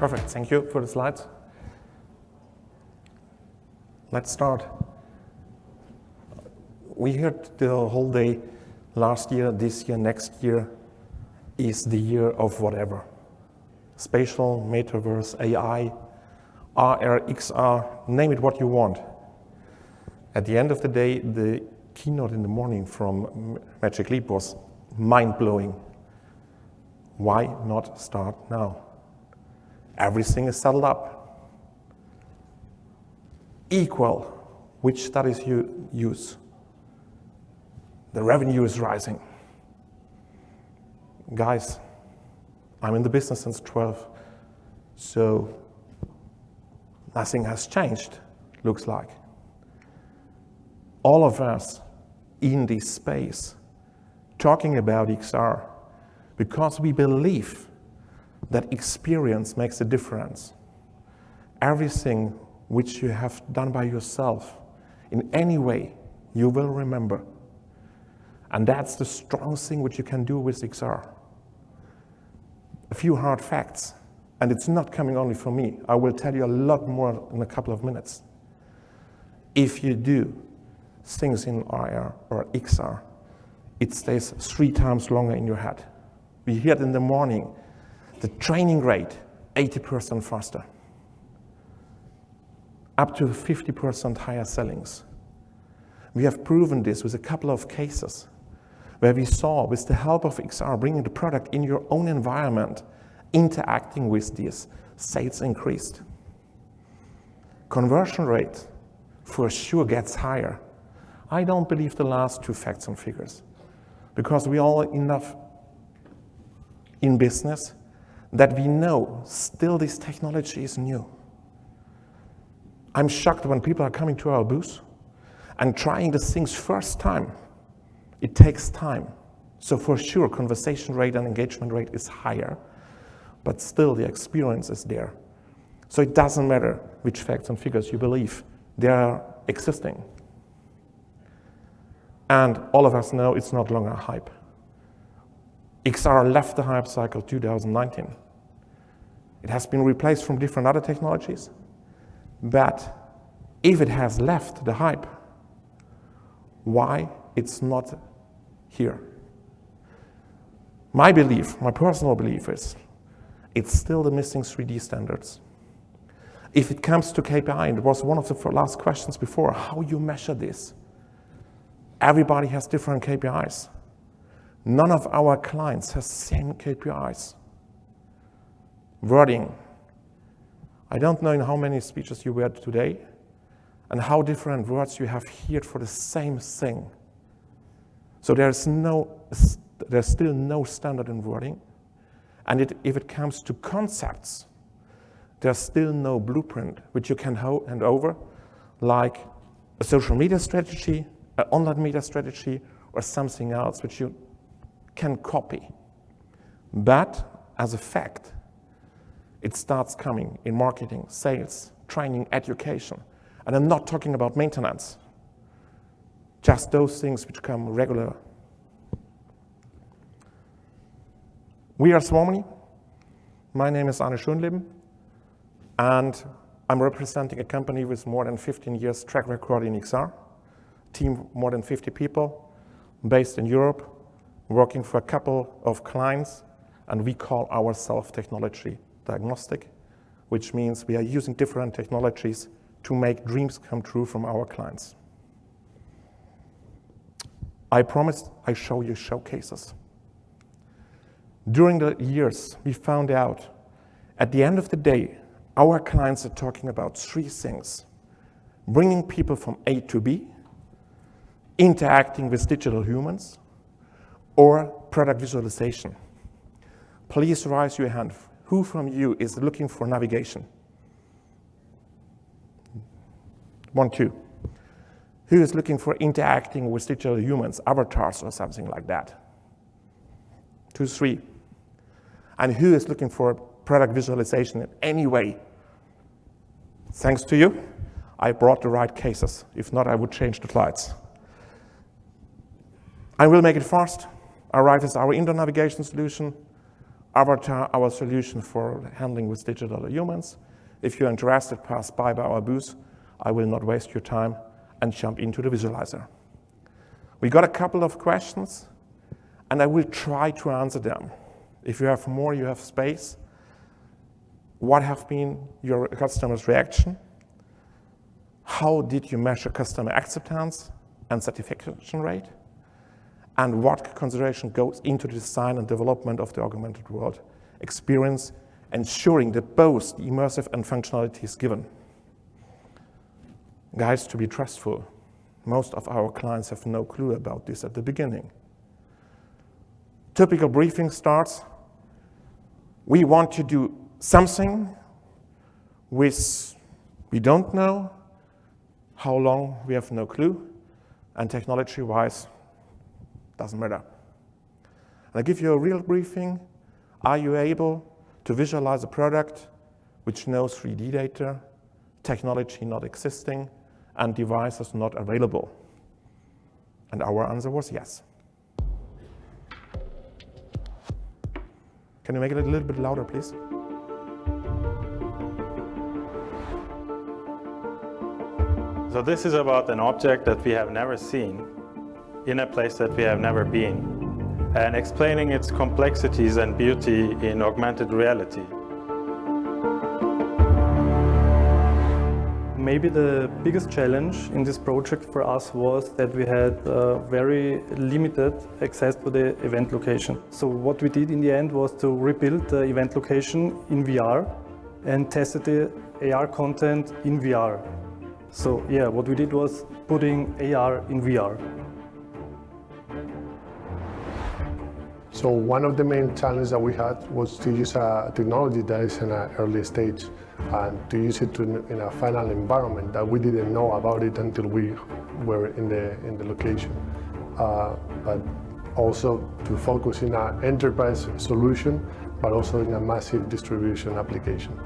Perfect, thank you for the slides. Let's start. We heard the whole day, last year, this year, next year is the year of whatever. Spatial, metaverse, AI, AR, XR, name it what you want. At the end of the day, the keynote in the morning from Magic Leap was mind-blowing. Why not start now? Everything is settled up. Equal, which studies you use? The revenue is rising. Guys, I'm in the business since 12, so nothing has changed, looks like. All of us in this space talking about XR because we believe that experience makes a difference. Everything which you have done by yourself, in any way, you will remember. And that's the strong thing which you can do with XR. A few hard facts, and it's not coming only from me. I will tell you a lot more in a couple of minutes. If you do things in AR or XR, it stays 3 times longer in your head. We heard in the morning, the training rate, 80% faster. Up to 50% higher sellings. We have proven this with a couple of cases where we saw, with the help of XR, bringing the product in your own environment, interacting with this, sales increased. Conversion rate for sure gets higher. I don't believe the last 2 facts and figures, because we all enough in business that we know still this technology is new. I'm shocked when people are coming to our booth and trying the things first time. It takes time. So for sure, conversation rate and engagement rate is higher, but still the experience is there. So it doesn't matter which facts and figures you believe, they are existing. And all of us know it's not longer a hype. XR left the hype cycle 2019. It has been replaced from different other technologies, but if it has left the hype, why it's not here? My belief, my personal belief is, it's still the missing 3D standards. If it comes to KPI, and it was one of the last questions before, how you measure this? Everybody has different KPIs. None of our clients has same KPIs. Wording. I don't know in how many speeches you read today and how different words you have heard for the same thing. So there's still no standard in wording. And if it comes to concepts, there's still no blueprint which you can hand over, like a social media strategy, an online media strategy, or something else which you can copy. But as a fact, it starts coming in marketing, sales, training, education. And I'm not talking about maintenance, just those things which come regular. We are Svarmony. My name is Arne Schönleben, and I'm representing a company with more than 15 years track record in XR, team more than 50 people, based in Europe, working for a couple of clients, and we call ourselves technology diagnostic, which means we are using different technologies to make dreams come true from our clients. I promised I show you showcases. During the years, we found out at the end of the day, our clients are talking about 3 things: bringing people from A to B, interacting with digital humans, or product visualization. Please raise your hand. Who from you is looking for navigation? 1, 2. Who is looking for interacting with digital humans, avatars or something like that? 2, 3. And who is looking for product visualization in any way? Thanks to you, I brought the right cases. If not, I would change the slides. I will make it fast. Arrive is our indoor navigation solution. Avatar, our solution for handling with digital humans. If you're interested, pass by our booth. I will not waste your time and jump into the visualizer. We got a couple of questions, and I will try to answer them. If you have more, you have space. What have been your customer's reaction? How did you measure customer acceptance and satisfaction rate? And what consideration goes into the design and development of the augmented world experience, ensuring that both immersive and functionality is given? Guys, to be trustful, most of our clients have no clue about this at the beginning. Typical briefing starts, we want to do something with, we don't know how long, we have no clue, and technology-wise, doesn't matter. And I give you a real briefing. Are you able to visualize a product which knows 3D data, technology not existing, and devices not available? And our answer was yes. Can you make it a little bit louder, please? So this is about an object that we have never seen in a place that we have never been, and explaining its complexities and beauty in augmented reality. Maybe the biggest challenge in this project for us was that we had very limited access to the event location. So what we did in the end was to rebuild the event location in VR and tested the AR content in VR. So yeah, what we did was putting AR in VR. So one of the main challenges that we had was to use a technology that is in an early stage and to use it in a final environment that we didn't know about it until we were in the location. But also to focus in an enterprise solution, but also in a massive distribution application.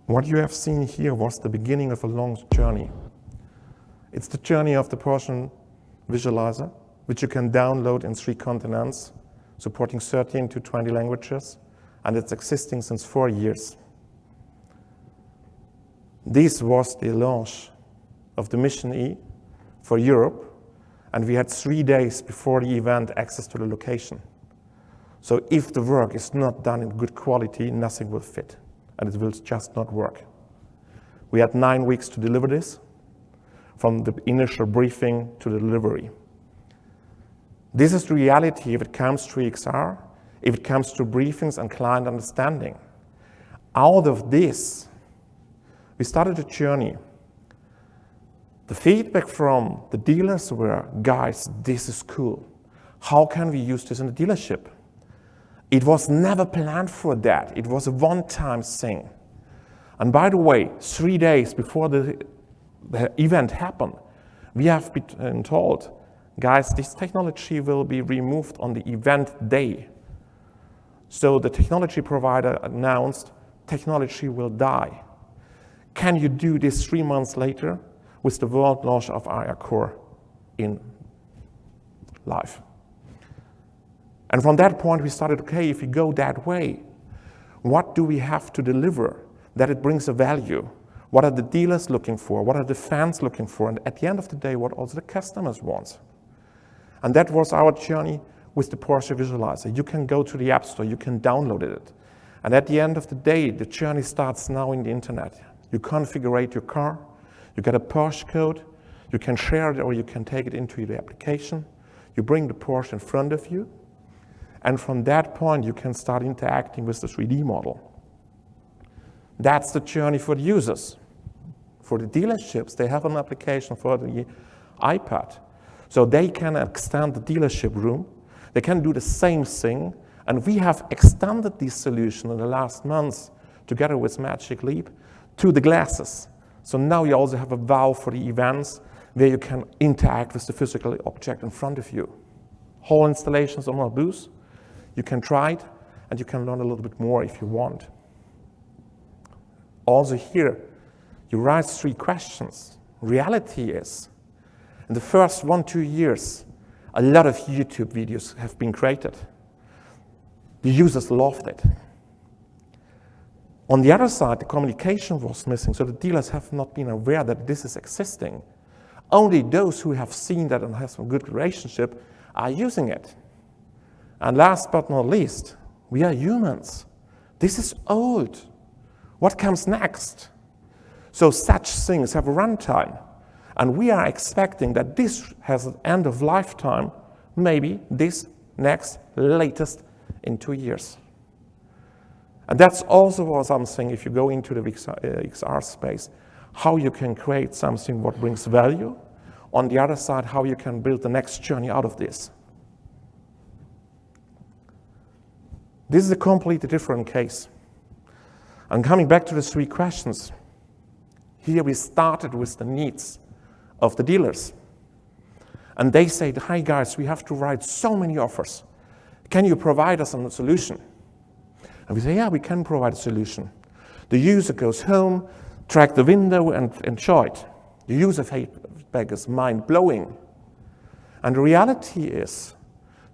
What you have seen here was the beginning of a long journey. It's the journey of the Porsche visualizer, which you can download in 3 continents, supporting 13 to 20 languages, and it's existing since 4 years. This was the launch of the Mission E for Europe, and we had 3 days before the event access to the location. So if the work is not done in good quality, nothing will fit, and it will just not work. We had 9 weeks to deliver this, from the initial briefing to the delivery. This is the reality if it comes to XR, if it comes to briefings and client understanding. Out of this, we started a journey. The feedback from the dealers were, guys, this is cool. How can we use this in the dealership? It was never planned for that. It was a one-time thing. And by the way, 3 days before the event happened, we have been told, guys, this technology will be removed on the event day. So the technology provider announced, technology will die. Can you do this 3 months later with the world launch of IR Core in live? And from that point, we started, okay, if we go that way, what do we have to deliver that it brings a value? What are the dealers looking for? What are the fans looking for? And at the end of the day, what also the customers want? And that was our journey with the Porsche Visualizer. You can go to the App Store, you can download it. And at the end of the day, the journey starts now in the internet. You configure your car, you get a Porsche code, you can share it or you can take it into the application. You bring the Porsche in front of you. And from that point, you can start interacting with the 3D model. That's the journey for the users. For the dealerships, they have an application for the iPad. So they can extend the dealership room. They can do the same thing. And we have extended this solution in the last months, together with Magic Leap, to the glasses. So now you also have a valve for the events where you can interact with the physical object in front of you. Whole installations on our booth. You can try it, and you can learn a little bit more if you want. Also here, you raise 3 questions. Reality is, in the first 1-2 years, a lot of YouTube videos have been created. The users loved it. On the other side, the communication was missing, so the dealers have not been aware that this is existing. Only those who have seen that and have some good relationship are using it. And last but not least, we are humans. This is old. What comes next? So such things have a runtime. And we are expecting that this has an end of lifetime, maybe this next latest in 2 years. And that's also something, if you go into the XR space, how you can create something what brings value. On the other side, how you can build the next journey out of this. This is a completely different case. And coming back to the 3 questions, here we started with the needs of the dealers. And they said, hi guys, we have to write so many offers. Can you provide us a solution? And we say, yeah, we can provide a solution. The user goes home, track the window and enjoy it. The user feedback is mind-blowing. And the reality is,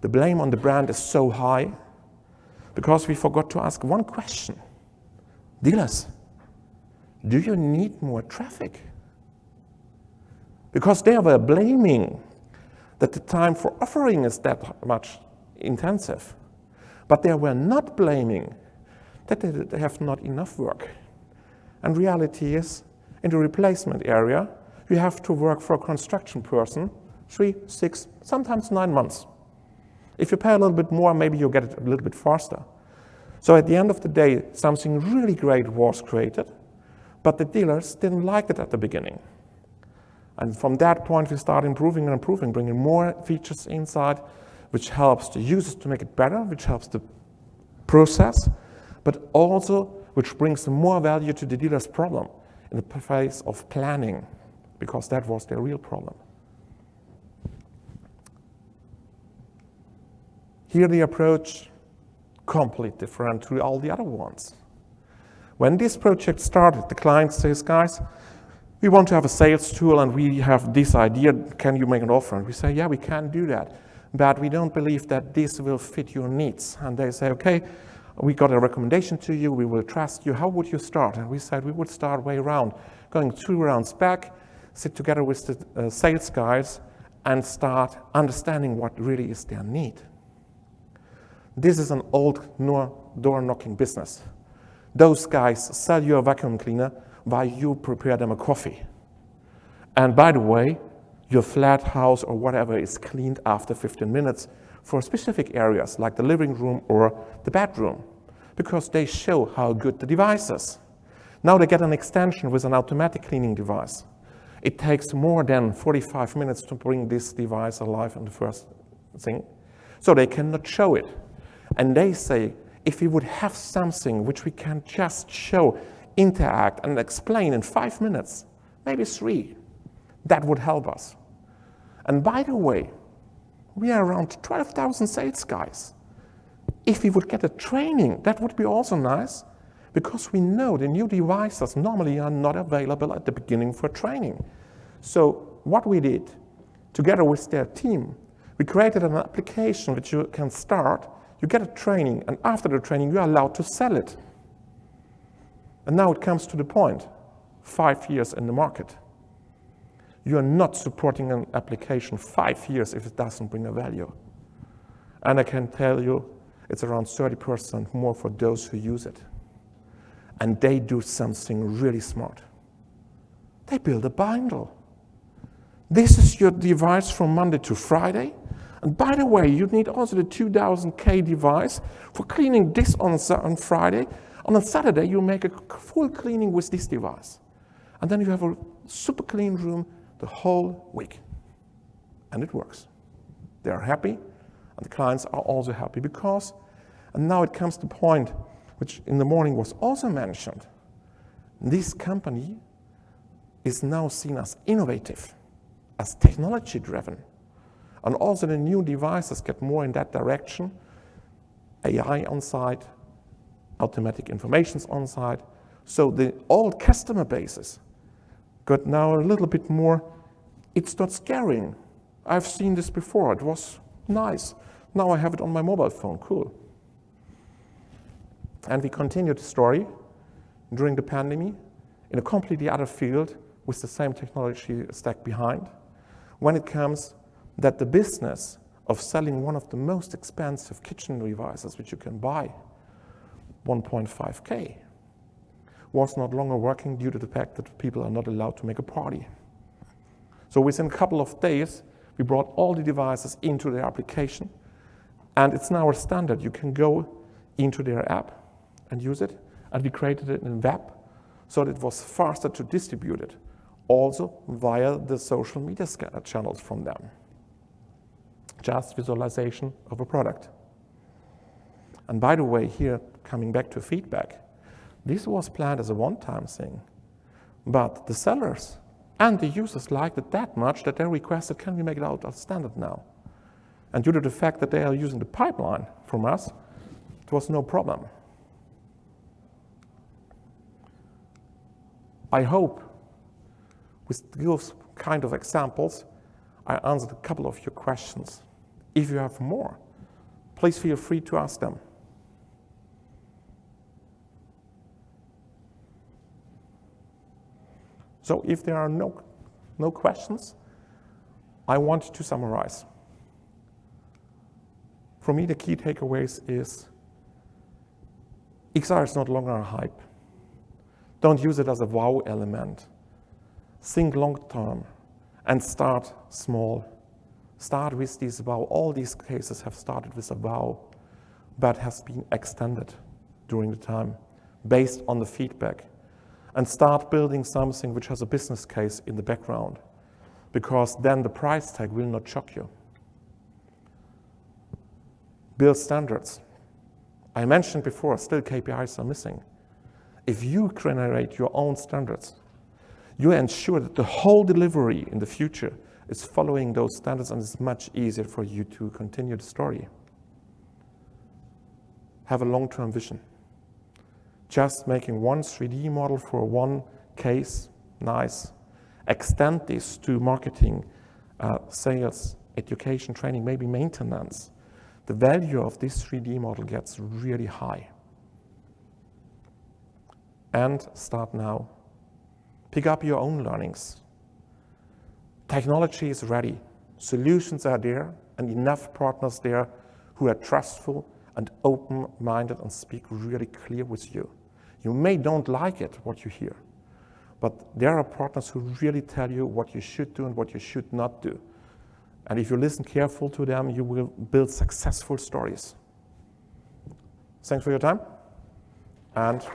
the blame on the brand is so high because we forgot to ask one question. Dealers, do you need more traffic? Because they were blaming that the time for offering is that much intensive. But they were not blaming that they have not enough work. And reality is, in the replacement area, you have to work for a construction person 3, 6, sometimes 9 months. If you pay a little bit more, maybe you'll get it a little bit faster. So at the end of the day, something really great was created, but the dealers didn't like it at the beginning. And from that point, we start improving and improving, bringing more features inside, which helps the users to make it better, which helps the process, but also which brings more value to the dealer's problem in the phase of planning, because that was their real problem. Here the approach, completely different to all the other ones. When this project started, the client says, guys, we want to have a sales tool and we have this idea, can you make an offer? And we say, yeah, we can do that, but we don't believe that this will fit your needs. And they say, okay, we got a recommendation to you, we will trust you, how would you start? And we said we would start way around, going 2 rounds back, sit together with the sales guys and start understanding what really is their need. This is an old door knocking business. Those guys sell you a vacuum cleaner while you prepare them a coffee. And by the way, your flat house or whatever is cleaned after 15 minutes for specific areas like the living room or the bedroom, because they show how good the device is. Now they get an extension with an automatic cleaning device. It takes more than 45 minutes to bring this device alive in the first thing, so they cannot show it. And they say, if we would have something which we can just show, interact, and explain in 5 minutes, maybe 3, that would help us. And by the way, we are around 12,000 sales guys. If we would get a training, that would be also nice, because we know the new devices normally are not available at the beginning for training. So what we did, together with their team, we created an application which you can start, you get a training, and after the training, you are allowed to sell it. And now it comes to the point, 5 years in the market. You are not supporting an application 5 years if it doesn't bring a value. And I can tell you, it's around 30% more for those who use it. And they do something really smart. They build a bundle. This is your device from Monday to Friday. And by the way, you need also the 2000K device for cleaning this on Friday. On a Saturday, you make a full cleaning with this device. And then you have a super clean room the whole week. And it works. They are happy, and the clients are also happy because, and now it comes to the point, which in the morning was also mentioned, this company is now seen as innovative, as technology-driven. And also the new devices get more in that direction. AI on site, automatic informations on site. So the old customer bases got now a little bit more, it's not scaring. I've seen this before, it was nice. Now I have it on my mobile phone, cool. And we continued the story during the pandemic in a completely other field with the same technology stack behind. When it comes that the business of selling one of the most expensive kitchen devices which you can buy, 1.5K, was not longer working due to the fact that people are not allowed to make a party. So within a couple of days, we brought all the devices into their application, and it's now a standard. You can go into their app and use it, and we created it in web so that it was faster to distribute it, also via the social media channels from them. Just visualization of a product. And by the way, here, coming back to feedback, this was planned as a one-time thing, but the sellers and the users liked it that much that they requested, can we make it out as standard now? And due to the fact that they are using the pipeline from us, it was no problem. I hope with those kind of examples, I answered a couple of your questions. If you have more, please feel free to ask them. So if there are no questions, I want to summarize. For me, the key takeaways is XR is no longer a hype. Don't use it as a wow element. Think long term and start small. Start with these wow. All these cases have started with a wow, but has been extended during the time based on the feedback. And start building something which has a business case in the background, because then the price tag will not shock you. Build standards. I mentioned before, still KPIs are missing. If you generate your own standards, you ensure that the whole delivery in the future is following those standards, and it's much easier for you to continue the story. Have a long-term vision. Just making one 3D model for one case, nice. Extend this to marketing, sales, education, training, maybe maintenance. The value of this 3D model gets really high. And start now. Pick up your own learnings. Technology is ready. Solutions are there, and enough partners there who are trustful and open-minded and speak really clear with you. You may don't like it, what you hear, but there are partners who really tell you what you should do and what you should not do. And if you listen careful to them, you will build successful stories. Thanks for your time, and